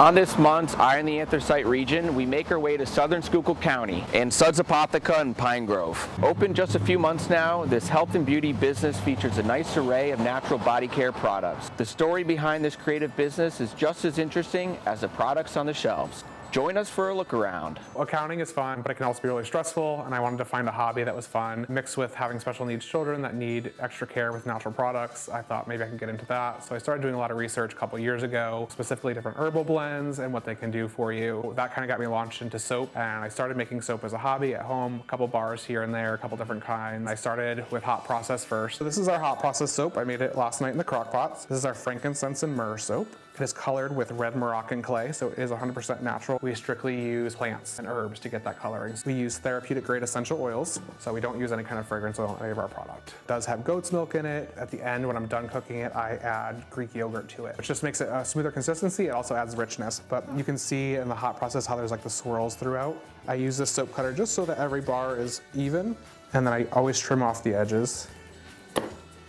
On this month's Eye in the Anthracite Region, we make our way to southern Schuylkill County in Sudzz Apotheca and Pine Grove. Open just a few months now, this health and beauty business features a nice array of natural body care products. The story behind this creative business is just as interesting as the products on the shelves. Join us for a look around. Accounting is fun, but it can also be really stressful, and I wanted to find a hobby that was fun. Mixed with having special needs children that need extra care with natural products, I thought maybe I could get into that. So I started doing a lot of research a couple years ago, specifically different herbal blends and what they can do for you. That kind of got me launched into soap, and I started making soap as a hobby at home, a couple bars here and there, a couple different kinds. I started with hot process first. So this is our hot process soap. I made it last night in the crock pot. This is our frankincense and myrrh soap. It is colored with red Moroccan clay, so it is 100% natural. We strictly use plants and herbs to get that coloring. We use therapeutic grade essential oils, so we don't use any kind of fragrance oil in any of our product. It does have goat's milk in it. At the end, when I'm done cooking it, I add Greek yogurt to it, which just makes it a smoother consistency. It also adds richness, but you can see in the hot process how there's like the swirls throughout. I use this soap cutter just so that every bar is even, and then I always trim off the edges.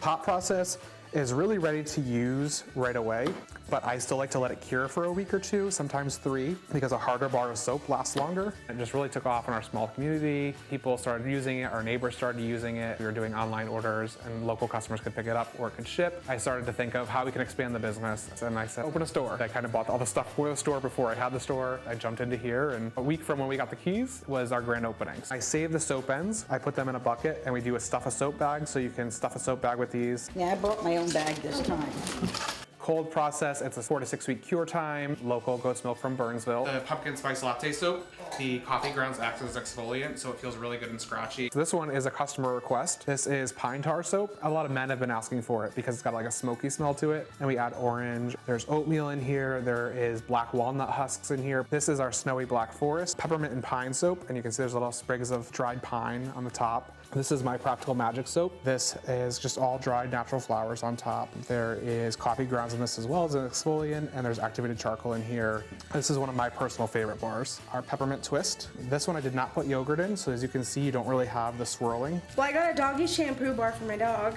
Hot process is really ready to use right away, but I still like to let it cure for a week or two, sometimes 3, because a harder bar of soap lasts longer. It just really took off in our small community. People started using it, our neighbors started using it. We were doing online orders and local customers could pick it up or it could ship. I started to think of how we can expand the business, and I said, open a store. I kind of bought all the stuff for the store before I had the store. I jumped into here, and a week from when we got the keys was our grand opening. I save the soap ends, I put them in a bucket, and we do a stuff a soap bag, so you can stuff a soap bag with these. Yeah, I brought my own bag this time. Cold process, it's a 4 to 6 week cure time. Local goat's milk from Burnsville. The pumpkin spice latte soap, the coffee grounds act as exfoliant, so it feels really good and scratchy. So this one is a customer request. This is pine tar soap. A lot of men have been asking for it because it's got like a smoky smell to it. And we add orange. There's oatmeal in here. There is black walnut husks in here. This is our snowy black forest, peppermint and pine soap. And you can see there's little sprigs of dried pine on the top. This is my Practical Magic soap. This is just all dried natural flowers on top. There is coffee grounds in this as well as an exfoliant, and there's activated charcoal in here. This is one of my personal favorite bars. Our peppermint twist. This one I did not put yogurt in, so as you can see, you don't really have the swirling. Well, I got a doggy shampoo bar for my dog.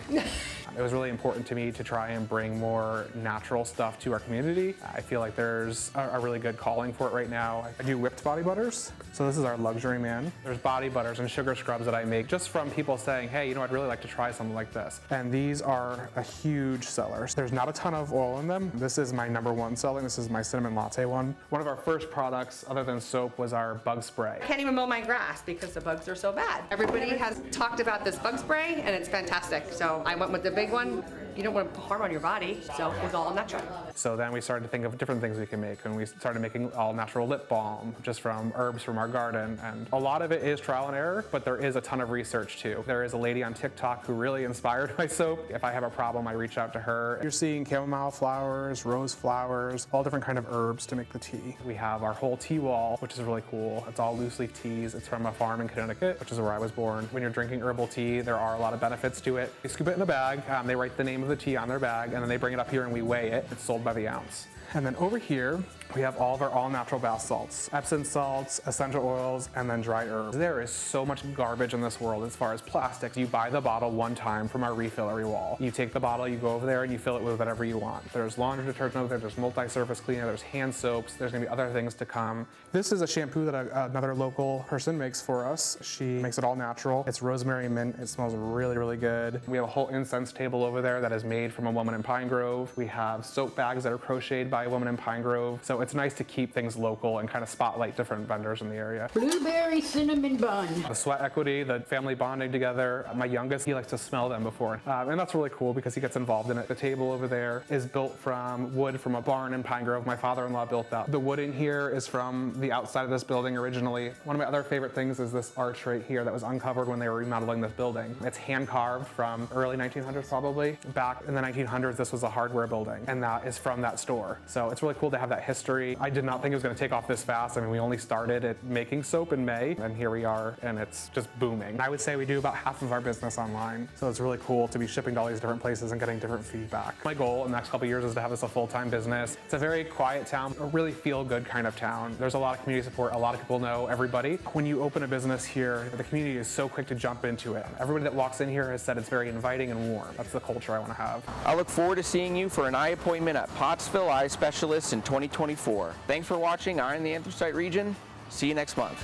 It was really important to me to try and bring more natural stuff to our community. I feel like there's a really good calling for it right now. I do whipped body butters. So this is our luxury man. There's body butters and sugar scrubs that I make just from people saying, hey, you know, I'd really like to try something like this. And these are a huge seller. There's not a ton of oil in them. This is my #1 selling. This is my cinnamon latte one. One of our first products, other than soap, was our bug spray. I can't even mow my grass because the bugs are so bad. Everybody has talked about this bug spray and it's fantastic. So I went with the big one. You don't want to harm on your body, so it was all natural. So then we started to think of different things we can make, and we started making all natural lip balm just from herbs from our garden. And a lot of it is trial and error, but there is a ton of research too. There is a lady on TikTok who really inspired my soap. If I have a problem, I reach out to her. You're seeing chamomile flowers, rose flowers, all different kind of herbs to make the tea. We have our whole tea wall, which is really cool. It's all loose leaf teas. It's from a farm in Connecticut, which is where I was born. When you're drinking herbal tea, there are a lot of benefits to it. You scoop it in a bag, they write the name of the tea on their bag, and then they bring it up here and we weigh it. It's sold by the ounce. And then over here, we have all of our all-natural bath salts, Epsom salts, essential oils, and then dry herbs. There is so much garbage in this world as far as plastic. You buy the bottle one time from our refillery wall. You take the bottle, you go over there, and you fill it with whatever you want. There's laundry detergent over there, there's multi-surface cleaner, there's hand soaps, there's gonna be other things to come. This is a shampoo that another local person makes for us. She makes it all natural. It's rosemary and mint. It smells really, really good. We have a whole incense table over there that is made from a woman in Pine Grove. We have soap bags that are crocheted by a woman in Pine Grove. So it's nice to keep things local and kind of spotlight different vendors in the area. Blueberry cinnamon bun. The sweat equity, the family bonding together. My youngest, he likes to smell them before. And that's really cool because he gets involved in it. The table over there is built from wood from a barn in Pine Grove. My father-in-law built that. The wood in here is from the outside of this building originally. One of my other favorite things is this arch right here that was uncovered when they were remodeling this building. It's hand carved from early 1900s probably. Back in the 1900s, this was a hardware building, and that is from that store. So it's really cool to have that history. I did not think it was going to take off this fast. I mean, we only started at making soap in May, and here we are, and it's just booming. I would say we do about half of our business online, so it's really cool to be shipping to all these different places and getting different feedback. My goal in the next couple of years is to have this a full-time business. It's a very quiet town, a really feel-good kind of town. There's a lot of community support. A lot of people know everybody. When you open a business here, the community is so quick to jump into it. Everybody that walks in here has said it's very inviting and warm. That's the culture I want to have. I look forward to seeing you for an eye appointment at Pottsville Eye specialists in 2024. Thanks for watching Iron the Anthracite Region. See you next month.